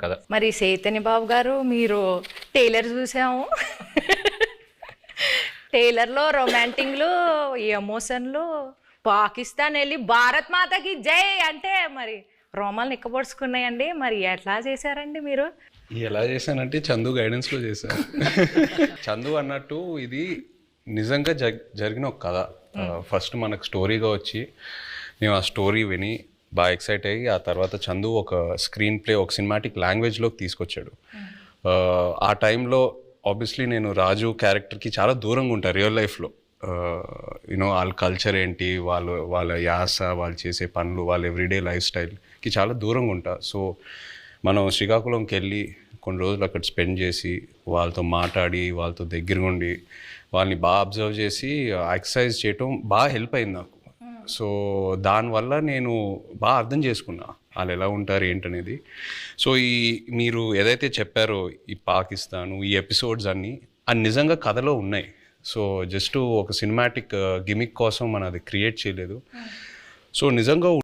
కదా. మరి చైతన్య బాబు గారు మీరు టైలర్ చూసాము. టైలర్లో రొమాంటిక్లు, ఎమోషన్లు, పాకిస్తాన్ వెళ్ళి భారత్ మాతకి జై అంటే మరి రోమాలు నిక్కబొడుచుకున్నాయండి. మరి ఎట్లా చేశారండి మీరు? ఎలా చేశానంటే చందు గైడెన్స్లో చేశాను. చందు అన్నట్టు ఇది నిజంగా జరిగిన ఒక కథ. ఫస్ట్ మనకు స్టోరీగా వచ్చి మేము ఆ స్టోరీ విని బాగా ఎక్సైట్ అయ్యి ఆ తర్వాత చందు ఒక స్క్రీన్ ప్లే ఒక సినిమాటిక్ లాంగ్వేజ్లోకి తీసుకొచ్చాడు. ఆ టైంలో ఆబ్వియస్లీ నేను రాజు క్యారెక్టర్కి చాలా దూరంగా ఉంటాను రియల్ లైఫ్లో. యూనో వాళ్ళ కల్చర్ ఏంటి, వాళ్ళ యాస, వాళ్ళు చేసే పనులు, వాళ్ళ ఎవ్రీడే లైఫ్ స్టైల్కి చాలా దూరంగా ఉంటా. సో మనం శ్రీకాకుళంకి వెళ్ళి కొన్ని రోజులు అక్కడ స్పెండ్ చేసి వాళ్ళతో మాట్లాడి వాళ్ళతో దగ్గరగా ఉండి వాళ్ళని బాగా అబ్జర్వ్ చేసి ఎక్సర్సైజ్ చేయటం బాగా హెల్ప్ అయింది నాకు. సో దానివల్ల నేను బాగా అర్థం చేసుకున్నా వాళ్ళు ఎలా ఉంటారు ఏంటనేది. సో మీరు ఏదైతే చెప్పారో ఈ పాకిస్తాను ఈ ఎపిసోడ్స్ అన్నీ అది నిజంగా కథలో ఉన్నాయి. సో జస్ట్ ఒక సినిమాటిక్ గిమిక్ కోసం మనం అది క్రియేట్ చేయలేదు. సో నిజంగా